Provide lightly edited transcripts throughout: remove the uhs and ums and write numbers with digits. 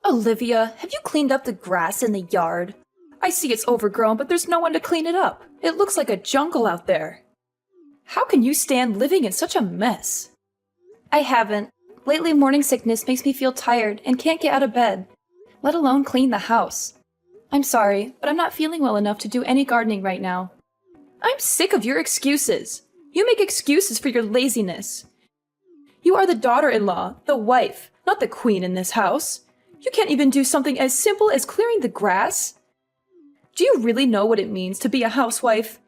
Olivia, have you cleaned up the grass in the yard? I see it's overgrown, but there's no one to clean it up. It looks like a jungle out there. How can you stand living in such a mess? I haven't. Lately, morning sickness makes me feel tired and can't get out of bed, let alone clean the house. I'm sorry, but I'm not feeling well enough to do any gardening right now. I'm sick of your excuses. You make excuses for your laziness. You are the daughter-in-law, the wife, not the queen in this house. You can't even do something as simple as clearing the grass? Do you really know what it means to be a housewife?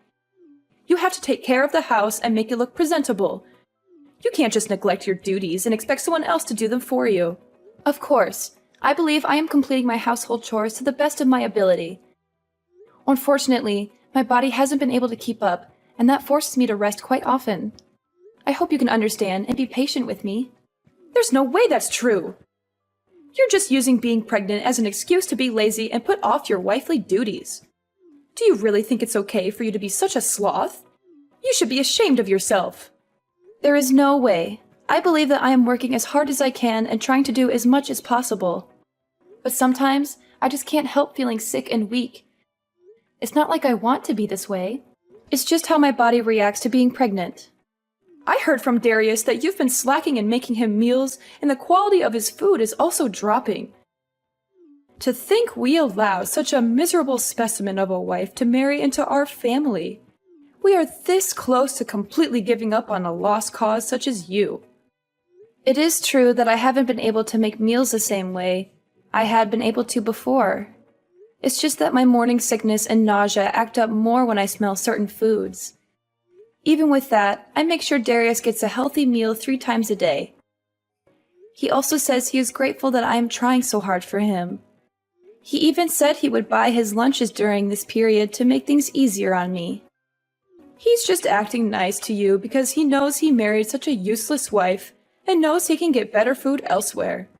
You have to take care of the house and make it look presentable. You can't just neglect your duties and expect someone else to do them for you. Of course, I believe I am completing my household chores to the best of my ability. Unfortunately, my body hasn't been able to keep up, and that forces me to rest quite often. I hope you can understand and be patient with me. There's no way that's true! You're just using being pregnant as an excuse to be lazy and put off your wifely duties. Do you really think it's okay for you to be such a sloth? You should be ashamed of yourself. There is no way. I believe that I am working as hard as I can and trying to do as much as possible. But sometimes, I just can't help feeling sick and weak. It's not like I want to be this way. It's just how my body reacts to being pregnant. I heard from Darius that you've been slacking in making him meals, and the quality of his food is also dropping. To think we allow such a miserable specimen of a wife to marry into our family. We are this close to completely giving up on a lost cause such as you. It is true that I haven't been able to make meals the same way I had been able to before. It's just that my morning sickness and nausea act up more when I smell certain foods. Even with that, I make sure Darius gets a healthy meal 3 times a day. He also says he is grateful that I am trying so hard for him. He even said he would buy his lunches during this period to make things easier on me. He's just acting nice to you because he knows he married such a useless wife and knows he can get better food elsewhere.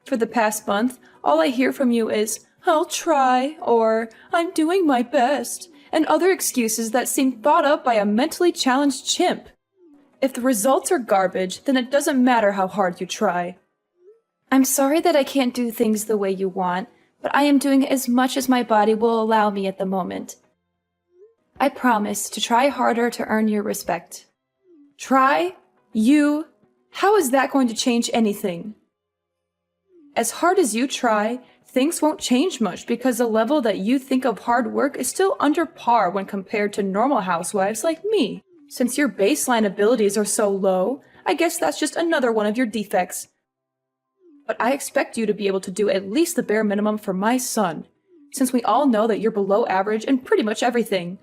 For the past month, all I hear from you is, "I'll try," or "I'm doing my best," and other excuses that seem thought up by a mentally challenged chimp. If the results are garbage, then it doesn't matter how hard you try. I'm sorry that I can't do things the way you want, but I am doing as much as my body will allow me at the moment. I promise to try harder to earn your respect. Try? You? How is that going to change anything? As hard as you try, things won't change much because the level that you think of hard work is still under par when compared to normal housewives like me. Since your baseline abilities are so low, I guess that's just another one of your defects. But I expect you to be able to do at least the bare minimum for my son, since we all know that you're below average in pretty much everything.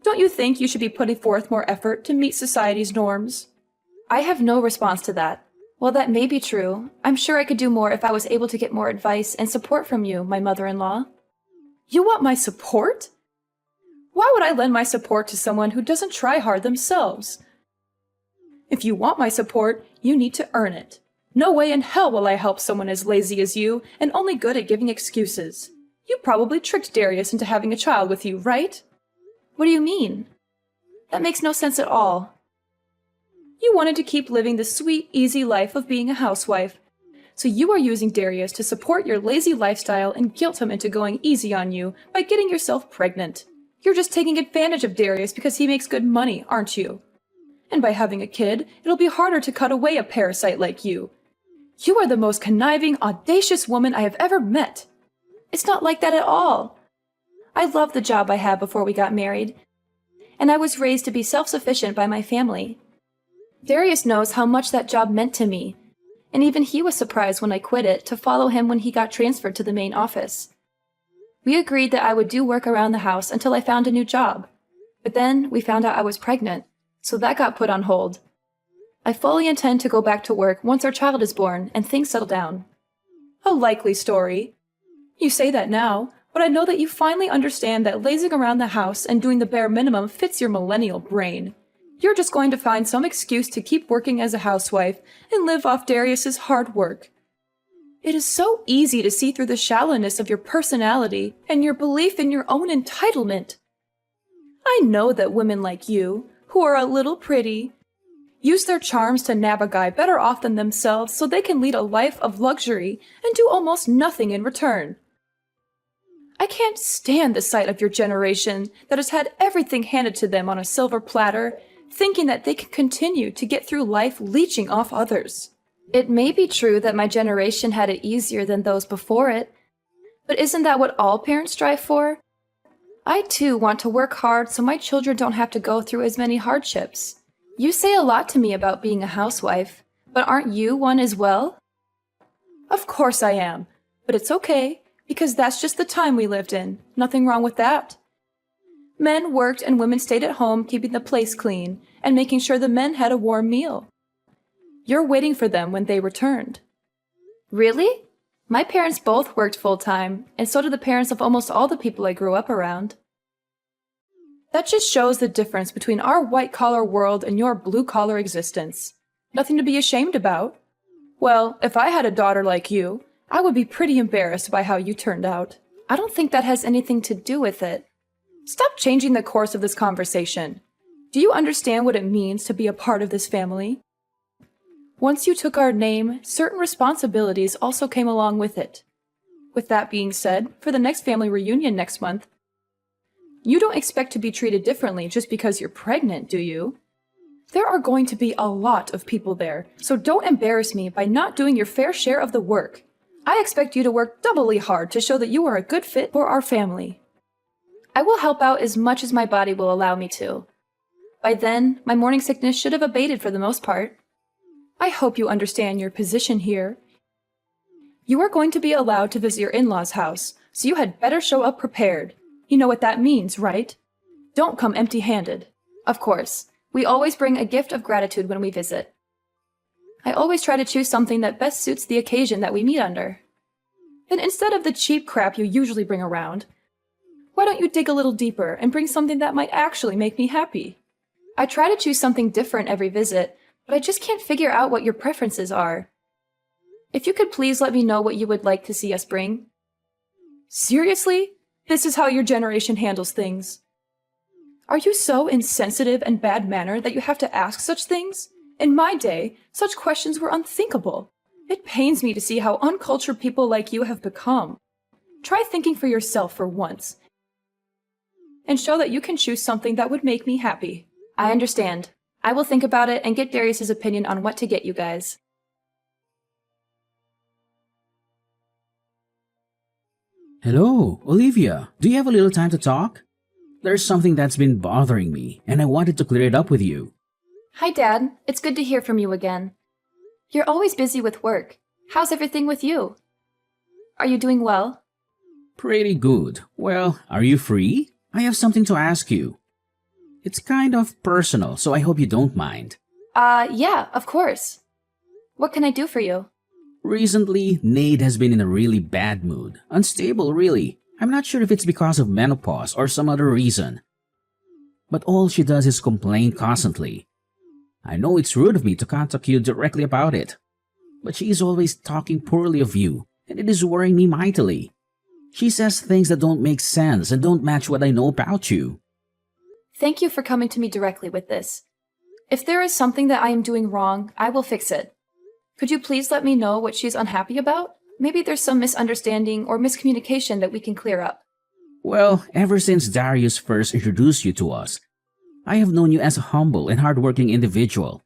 Don't you think you should be putting forth more effort to meet society's norms? I have no response to that. While that may be true, I'm sure I could do more if I was able to get more advice and support from you, my mother-in-law. You want my support? Why would I lend my support to someone who doesn't try hard themselves? If you want my support, you need to earn it. No way in hell will I help someone as lazy as you and only good at giving excuses. You probably tricked Darius into having a child with you, right? What do you mean? That makes no sense at all. You wanted to keep living the sweet, easy life of being a housewife. So you are using Darius to support your lazy lifestyle and guilt him into going easy on you by getting yourself pregnant. You're just taking advantage of Darius because he makes good money, aren't you? And by having a kid, it'll be harder to cut away a parasite like you. You are the most conniving, audacious woman I have ever met. It's not like that at all. I loved the job I had before we got married, and I was raised to be self-sufficient by my family. Darius knows how much that job meant to me, and even he was surprised when I quit it to follow him when he got transferred to the main office. We agreed that I would do work around the house until I found a new job, but then we found out I was pregnant, so that got put on hold. I fully intend to go back to work once our child is born and things settle down. A likely story. You say that now, but I know that you finally understand that lazing around the house and doing the bare minimum fits your millennial brain. You're just going to find some excuse to keep working as a housewife and live off Darius's hard work. It is so easy to see through the shallowness of your personality and your belief in your own entitlement. I know that women like you, who are a little pretty, use their charms to nab a guy better off than themselves so they can lead a life of luxury and do almost nothing in return. I can't stand the sight of your generation that has had everything handed to them on a silver platter, thinking that they can continue to get through life leeching off others. It may be true that my generation had it easier than those before it, but isn't that what all parents strive for? I too want to work hard so my children don't have to go through as many hardships. You say a lot to me about being a housewife, but aren't you one as well? Of course I am, but it's okay, because that's just the time we lived in. Nothing wrong with that. Men worked and women stayed at home keeping the place clean and making sure the men had a warm meal. You're waiting for them when they returned. Really? My parents both worked full-time, and so did the parents of almost all the people I grew up around. That just shows the difference between our white-collar world and your blue-collar existence. Nothing to be ashamed about. Well, if I had a daughter like you, I would be pretty embarrassed by how you turned out. I don't think that has anything to do with it. Stop changing the course of this conversation. Do you understand what it means to be a part of this family? Once you took our name, certain responsibilities also came along with it. With that being said, for the next family reunion next month, you don't expect to be treated differently just because you're pregnant, do you? There are going to be a lot of people there, so don't embarrass me by not doing your fair share of the work. I expect you to work doubly hard to show that you are a good fit for our family. I will help out as much as my body will allow me to. By then, my morning sickness should have abated for the most part. I hope you understand your position here. You are going to be allowed to visit your in-laws' house, so you had better show up prepared. You know what that means, right? Don't come empty-handed. Of course, we always bring a gift of gratitude when we visit. I always try to choose something that best suits the occasion that we meet under. Then instead of the cheap crap you usually bring around, why don't you dig a little deeper and bring something that might actually make me happy? I try to choose something different every visit, but I just can't figure out what your preferences are. If you could please let me know what you would like to see us bring. Seriously? This is how your generation handles things. Are you so insensitive and bad-mannered that you have to ask such things? In my day, such questions were unthinkable. It pains me to see how uncultured people like you have become. Try thinking for yourself for once, and show that you can choose something that would make me happy. I understand. I will think about it and get Darius's opinion on what to get you guys. Hello, Olivia. Do you have a little time to talk? There's something that's been bothering me, and I wanted to clear it up with you. Hi, Dad. It's good to hear from you again. You're always busy with work. How's everything with you? Are you doing well? Pretty good. Well, are you free? I have something to ask you. It's kind of personal, so I hope you don't mind. Yeah, of course. What can I do for you? Recently, Nade has been in a really bad mood. Unstable, really. I'm not sure if it's because of menopause or some other reason. But all she does is complain constantly. I know it's rude of me to contact you directly about it, but she is always talking poorly of you, and it is worrying me mightily. She says things that don't make sense and don't match what I know about you. Thank you for coming to me directly with this. If there is something that I am doing wrong, I will fix it. Could you please let me know what she's unhappy about? Maybe there's some misunderstanding or miscommunication that we can clear up. Well, ever since Darius first introduced you to us, I have known you as a humble and hardworking individual.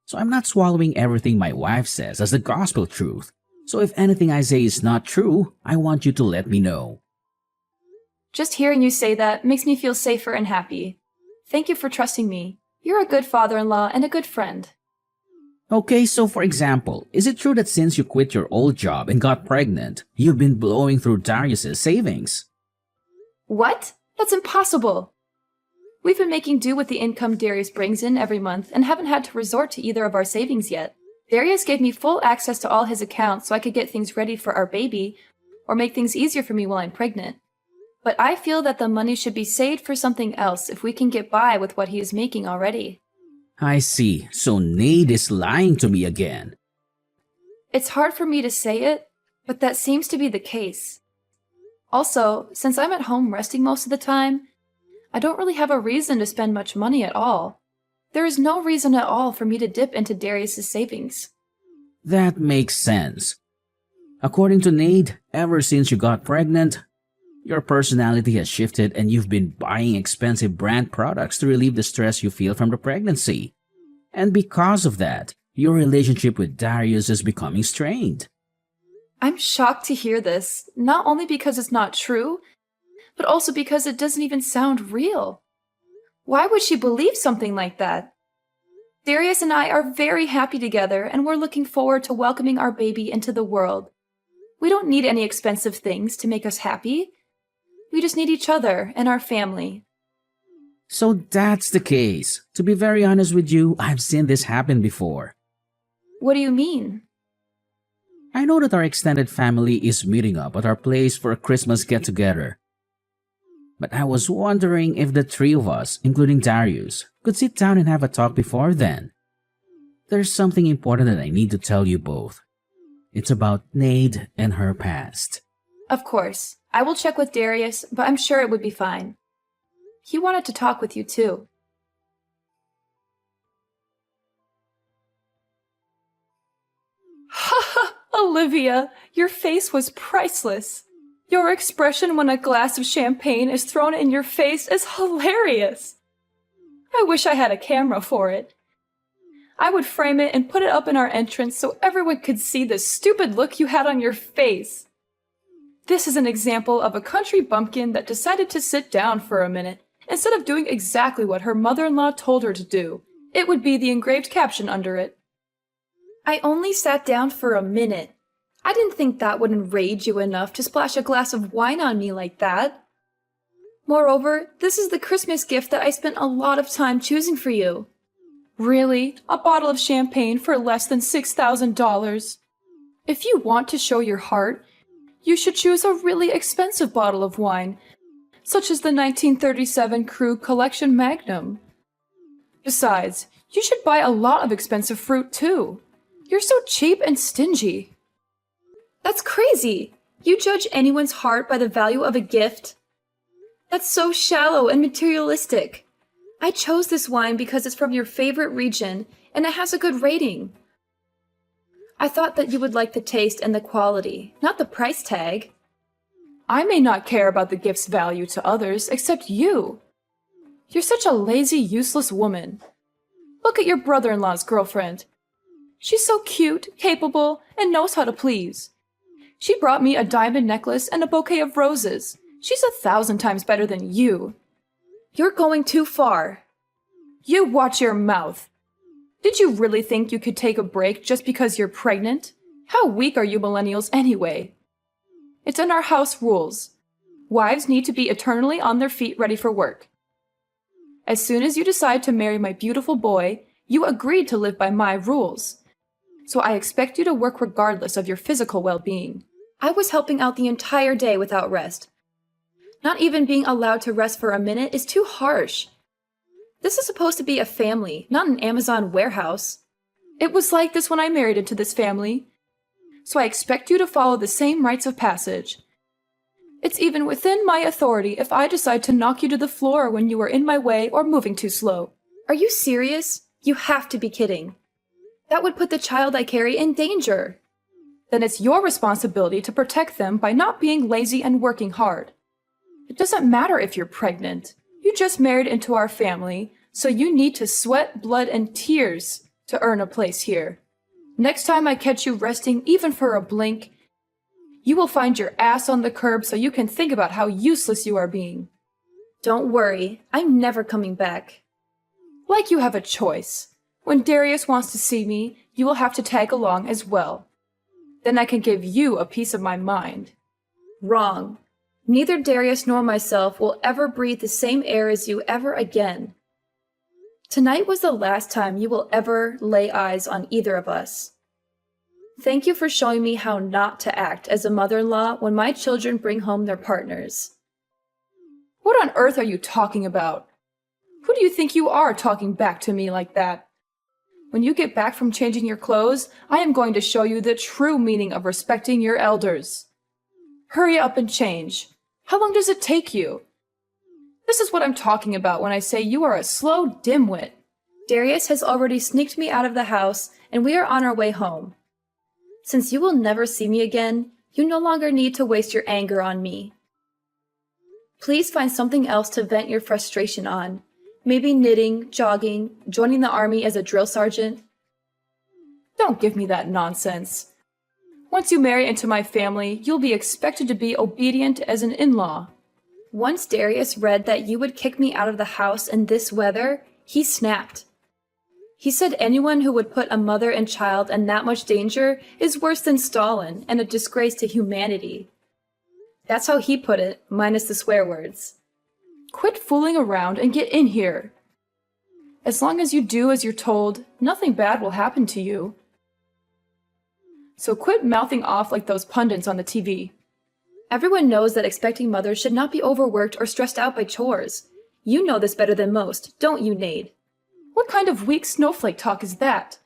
So I'm not swallowing everything my wife says as the gospel truth. So if anything I say is not true, I want you to let me know. Just hearing you say that makes me feel safer and happy. Thank you for trusting me. You're a good father-in-law and a good friend. Okay, so for example, is it true that since you quit your old job and got pregnant, you've been blowing through Darius's savings? What? That's impossible! We've been making do with the income Darius brings in every month and haven't had to resort to either of our savings yet. Darius gave me full access to all his accounts so I could get things ready for our baby or make things easier for me while I'm pregnant. But I feel that the money should be saved for something else if we can get by with what he is making already. I see, so Nade is lying to me again. It's hard for me to say it, but that seems to be the case. Also, since I'm at home resting most of the time, I don't really have a reason to spend much money at all. There is no reason at all for me to dip into Darius's savings. That makes sense. According to Nate, ever since you got pregnant, your personality has shifted and you've been buying expensive brand products to relieve the stress you feel from the pregnancy. And because of that, your relationship with Darius is becoming strained. I'm shocked to hear this, not only because it's not true, but also because it doesn't even sound real. Why would she believe something like that? Darius and I are very happy together, and we're looking forward to welcoming our baby into the world. We don't need any expensive things to make us happy. We just need each other and our family. So that's the case. To be very honest with you, I've seen this happen before. What do you mean? I know that our extended family is meeting up at our place for a Christmas get-together. But I was wondering if the three of us, including Darius, could sit down and have a talk before then. There's something important that I need to tell you both. It's about Nade and her past. Of course. I will check with Darius, but I'm sure it would be fine. He wanted to talk with you too. Ha ha! Olivia, your face was priceless. Your expression when a glass of champagne is thrown in your face is hilarious. I wish I had a camera for it. I would frame it and put it up in our entrance so everyone could see the stupid look you had on your face. This is an example of a country bumpkin that decided to sit down for a minute instead of doing exactly what her mother-in-law told her to do. It would be the engraved caption under it. I only sat down for a minute. I didn't think that would enrage you enough to splash a glass of wine on me like that. Moreover, this is the Christmas gift that I spent a lot of time choosing for you. Really? A bottle of champagne for less than $6,000? If you want to show your heart, you should choose a really expensive bottle of wine, such as the 1937 Krug Collection Magnum. Besides, you should buy a lot of expensive fruit too. You're so cheap and stingy. That's crazy! You judge anyone's heart by the value of a gift? That's so shallow and materialistic. I chose this wine because it's from your favorite region and it has a good rating. I thought that you would like the taste and the quality, not the price tag. I may not care about the gift's value to others except you. You're such a lazy, useless woman. Look at your brother-in-law's girlfriend. She's so cute, capable, and knows how to please. She brought me a diamond necklace and a bouquet of roses. She's 1,000 times better than you. You're going too far. You watch your mouth. Did you really think you could take a break just because you're pregnant? How weak are you millennials anyway? It's in our house rules. Wives need to be eternally on their feet ready for work. As soon as you decide to marry my beautiful boy, you agreed to live by my rules. So I expect you to work regardless of your physical well-being. I was helping out the entire day without rest. Not even being allowed to rest for a minute is too harsh. This is supposed to be a family, not an Amazon warehouse. It was like this when I married into this family. So I expect you to follow the same rites of passage. It's even within my authority if I decide to knock you to the floor when you are in my way or moving too slow. Are you serious? You have to be kidding. That would put the child I carry in danger. Then it's your responsibility to protect them by not being lazy and working hard. It doesn't matter if you're pregnant. You just married into our family, so you need to sweat, blood, and tears to earn a place here. Next time I catch you resting even for a blink, you will find your ass on the curb so you can think about how useless you are being. Don't worry, I'm never coming back. Like you have a choice. When Darius wants to see me, you will have to tag along as well. Then I can give you a piece of my mind. Wrong. Neither Darius nor myself will ever breathe the same air as you ever again. Tonight was the last time you will ever lay eyes on either of us. Thank you for showing me how not to act as a mother-in-law when my children bring home their partners. What on earth are you talking about? Who do you think you are talking back to me like that? When you get back from changing your clothes, I am going to show you the true meaning of respecting your elders. Hurry up and change. How long does it take you? This is what I'm talking about when I say you are a slow dimwit. Darius has already sneaked me out of the house, and we are on our way home. Since you will never see me again, you no longer need to waste your anger on me. Please find something else to vent your frustration on. Maybe knitting, jogging, joining the army as a drill sergeant. Don't give me that nonsense. Once you marry into my family, you'll be expected to be obedient as an in-law. Once Darius read that you would kick me out of the house in this weather, he snapped. He said anyone who would put a mother and child in that much danger is worse than Stalin and a disgrace to humanity. That's how he put it, minus the swear words. Quit fooling around and get in here. As long as you do as you're told, nothing bad will happen to you. So quit mouthing off like those pundits on the TV. Everyone knows that expecting mothers should not be overworked or stressed out by chores. You know this better than most, don't you, Nade? What kind of weak snowflake talk is that?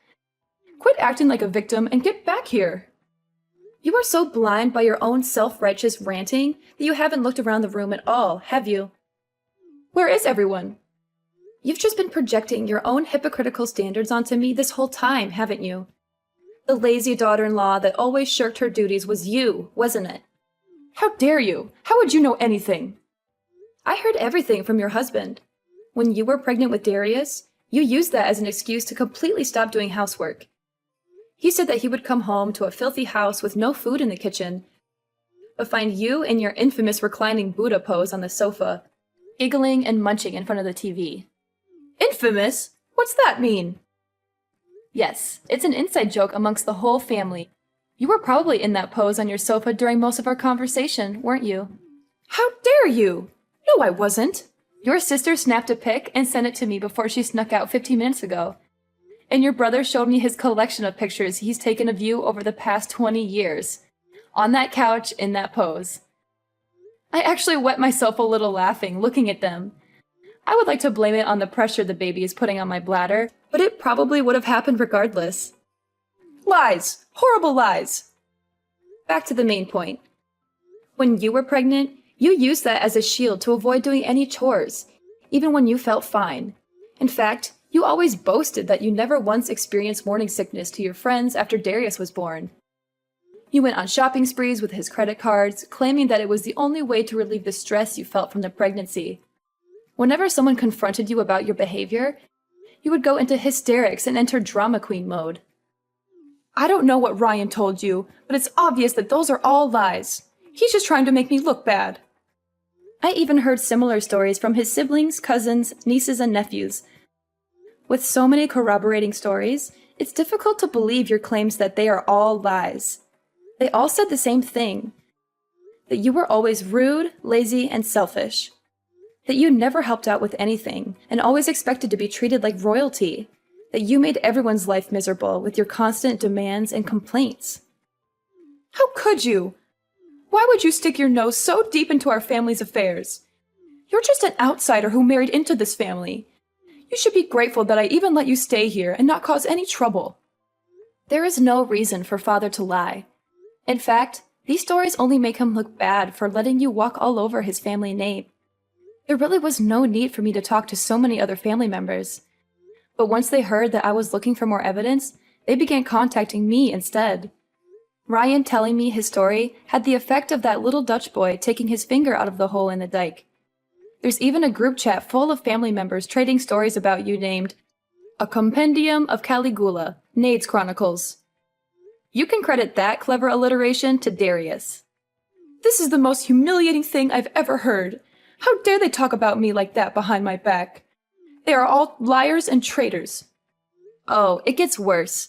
Quit acting like a victim and get back here. You are so blind by your own self-righteous ranting that you haven't looked around the room at all, have you? Where is everyone? You've just been projecting your own hypocritical standards onto me this whole time, haven't you? The lazy daughter-in-law that always shirked her duties was you, wasn't it? How dare you? How would you know anything? I heard everything from your husband. When you were pregnant with Darius, you used that as an excuse to completely stop doing housework. He said that he would come home to a filthy house with no food in the kitchen, but find you in your infamous reclining Buddha pose on the sofa, giggling and munching in front of the TV. Infamous? What's that mean? Yes, it's an inside joke amongst the whole family. You were probably in that pose on your sofa during most of our conversation, weren't you? How dare you? No, I wasn't. Your sister snapped a pic and sent it to me before she snuck out 15 minutes ago. And your brother showed me his collection of pictures he's taken of you over the past 20 years. On that couch, in that pose. I actually wet myself a little laughing, looking at them. I would like to blame it on the pressure the baby is putting on my bladder, but it probably would have happened regardless. Lies! Horrible lies! Back to the main point. When you were pregnant, you used that as a shield to avoid doing any chores, even when you felt fine. In fact, you always boasted that you never once experienced morning sickness to your friends after Darius was born. You went on shopping sprees with his credit cards, claiming that it was the only way to relieve the stress you felt from the pregnancy. Whenever someone confronted you about your behavior, you would go into hysterics and enter drama queen mode. I don't know what Ryan told you, but it's obvious that those are all lies. He's just trying to make me look bad. I even heard similar stories from his siblings, cousins, nieces, and nephews. With so many corroborating stories, it's difficult to believe your claims that they are all lies. They all said the same thing. That you were always rude, lazy, and selfish. That you never helped out with anything, and always expected to be treated like royalty. That you made everyone's life miserable with your constant demands and complaints. How could you? Why would you stick your nose so deep into our family's affairs? You're just an outsider who married into this family. You should be grateful that I even let you stay here and not cause any trouble. There is no reason for Father to lie. In fact, these stories only make him look bad for letting you walk all over his family name. There really was no need for me to talk to so many other family members. But once they heard that I was looking for more evidence, they began contacting me instead. Ryan telling me his story had the effect of that little Dutch boy taking his finger out of the hole in the dike. There's even a group chat full of family members trading stories about you named A Compendium of Caligula, Nade's Chronicles. You can credit that clever alliteration to Darius. This is the most humiliating thing I've ever heard. How dare they talk about me like that behind my back? They are all liars and traitors. Oh, it gets worse.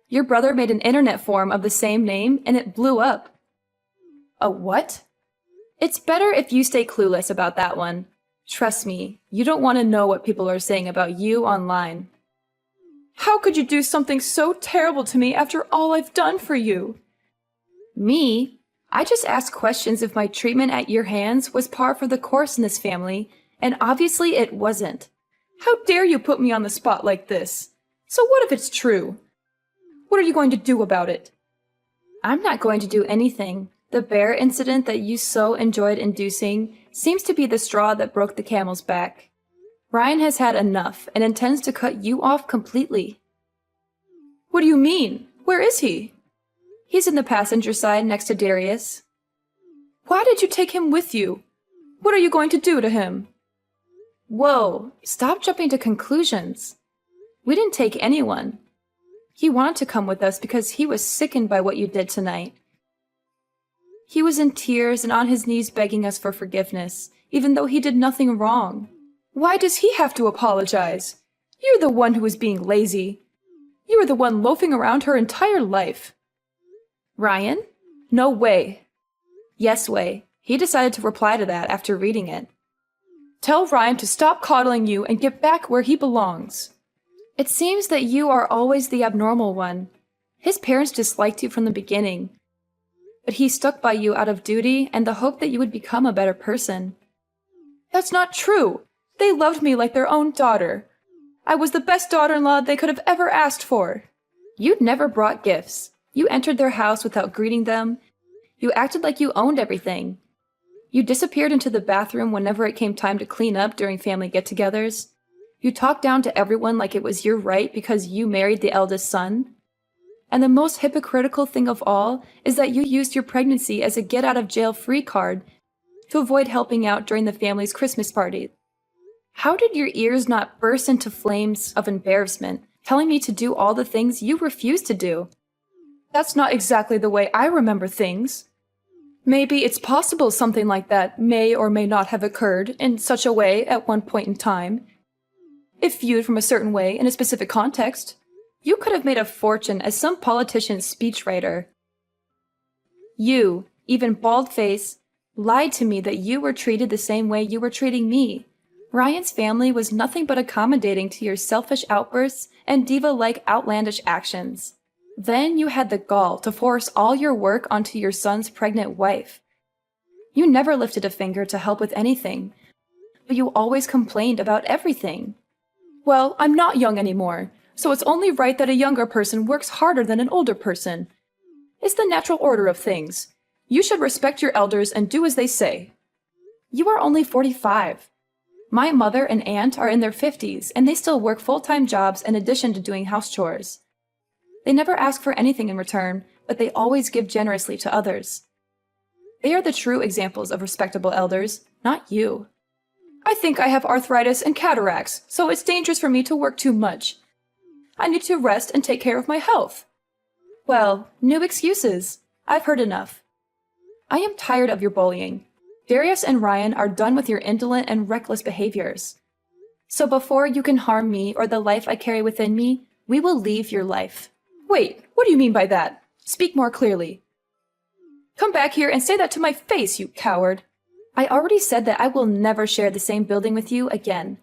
Your brother made an internet forum of the same name, and it blew up. A what? It's better if you stay clueless about that one. Trust me, you don't want to know what people are saying about you online. How could you do something so terrible to me after all I've done for you? Me? I just asked questions if my treatment at your hands was par for the course in this family, and obviously it wasn't. How dare you put me on the spot like this? So what if it's true? What are you going to do about it? I'm not going to do anything. The bear incident that you so enjoyed inducing seems to be the straw that broke the camel's back. Ryan has had enough and intends to cut you off completely. What do you mean? Where is he? He's in the passenger side next to Darius. Why did you take him with you? What are you going to do to him? Whoa, stop jumping to conclusions. We didn't take anyone. He wanted to come with us because he was sickened by what you did tonight. He was in tears and on his knees begging us for forgiveness, even though he did nothing wrong. Why does he have to apologize? You're the one who is being lazy. You were the one loafing around her entire life. Ryan? No way. Yes way. He decided to reply to that after reading it. Tell Ryan to stop coddling you and get back where he belongs. It seems that you are always the abnormal one. His parents disliked you from the beginning, but he stuck by you out of duty and the hope that you would become a better person. That's not true. They loved me like their own daughter. I was the best daughter-in-law they could have ever asked for. You'd never brought gifts. You entered their house without greeting them. You acted like you owned everything. You disappeared into the bathroom whenever it came time to clean up during family get-togethers. You talked down to everyone like it was your right because you married the eldest son. And the most hypocritical thing of all is that you used your pregnancy as a get-out-of-jail-free card to avoid helping out during the family's Christmas party. How did your ears not burst into flames of embarrassment, telling me to do all the things you refused to do? That's not exactly the way I remember things. Maybe it's possible something like that may or may not have occurred in such a way at one point in time. If viewed from a certain way in a specific context, you could have made a fortune as some politician's speechwriter. You, even bald-faced, lied to me that you were treated the same way you were treating me. Ryan's family was nothing but accommodating to your selfish outbursts and diva-like outlandish actions. Then you had the gall to force all your work onto your son's pregnant wife. You never lifted a finger to help with anything, but you always complained about everything. Well, I'm not young anymore, so it's only right that a younger person works harder than an older person. It's the natural order of things. You should respect your elders and do as they say. You are only 45. My mother and aunt are in their 50s, and they still work full-time jobs in addition to doing house chores. They never ask for anything in return, but they always give generously to others. They are the true examples of respectable elders, not you. I think I have arthritis and cataracts, so it's dangerous for me to work too much. I need to rest and take care of my health. Well, no excuses. I've heard enough. I am tired of your bullying. Darius and Ryan are done with your indolent and reckless behaviors. So before you can harm me or the life I carry within me, we will leave your life. Wait, what do you mean by that? Speak more clearly. Come back here and say that to my face, you coward. I already said that I will never share the same building with you again.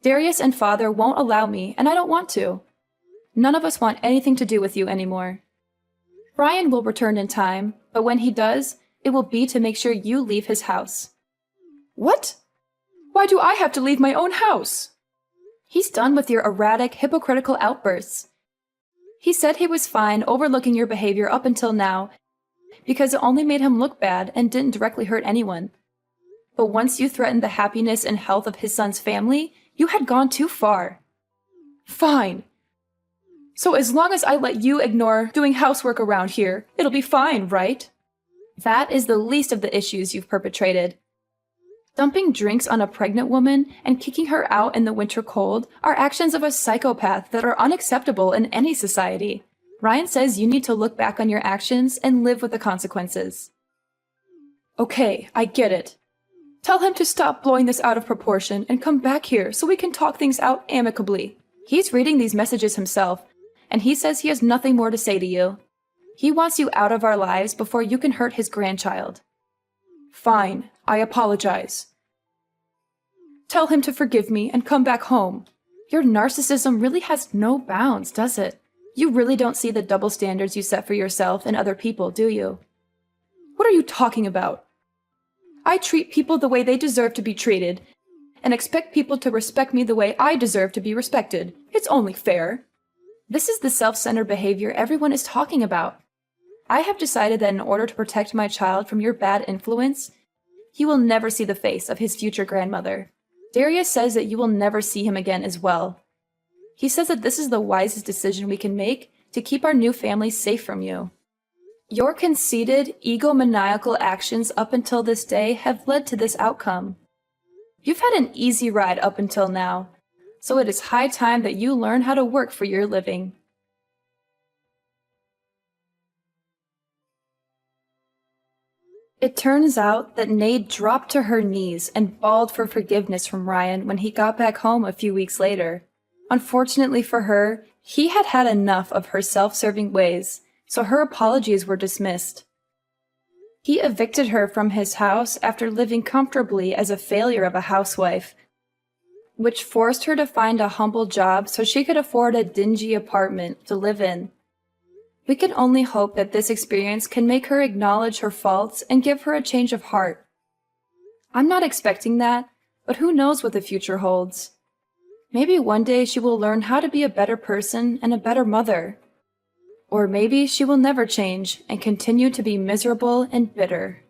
Darius and Father won't allow me, and I don't want to. None of us want anything to do with you anymore. Ryan will return in time, but when he does, it will be to make sure you leave his house. What? Why do I have to leave my own house? He's done with your erratic, hypocritical outbursts. He said he was fine overlooking your behavior up until now because it only made him look bad and didn't directly hurt anyone. But once you threatened the happiness and health of his son's family, you had gone too far. Fine. So as long as I let you ignore doing housework around here, it'll be fine, right? That is the least of the issues you've perpetrated. Dumping drinks on a pregnant woman and kicking her out in the winter cold are actions of a psychopath that are unacceptable in any society. Ryan says you need to look back on your actions and live with the consequences. Okay, I get it. Tell him to stop blowing this out of proportion and come back here so we can talk things out amicably. He's reading these messages himself, and he says he has nothing more to say to you. He wants you out of our lives before you can hurt his grandchild. Fine, I apologize. Tell him to forgive me and come back home. Your narcissism really has no bounds, does it? You really don't see the double standards you set for yourself and other people, do you? What are you talking about? I treat people the way they deserve to be treated, and expect people to respect me the way I deserve to be respected. It's only fair. This is the self-centered behavior everyone is talking about. I have decided that in order to protect my child from your bad influence, he will never see the face of his future grandmother. Darius says that you will never see him again as well. He says that this is the wisest decision we can make to keep our new family safe from you. Your conceited, egomaniacal actions up until this day have led to this outcome. You've had an easy ride up until now, so it is high time that you learn how to work for your living. It turns out that Nade dropped to her knees and bawled for forgiveness from Ryan when he got back home a few weeks later. Unfortunately for her, he had had enough of her self-serving ways, so her apologies were dismissed. He evicted her from his house after living comfortably as a failure of a housewife, which forced her to find a humble job so she could afford a dingy apartment to live in. We can only hope that this experience can make her acknowledge her faults and give her a change of heart. I'm not expecting that, but who knows what the future holds? Maybe one day she will learn how to be a better person and a better mother. Or maybe she will never change and continue to be miserable and bitter.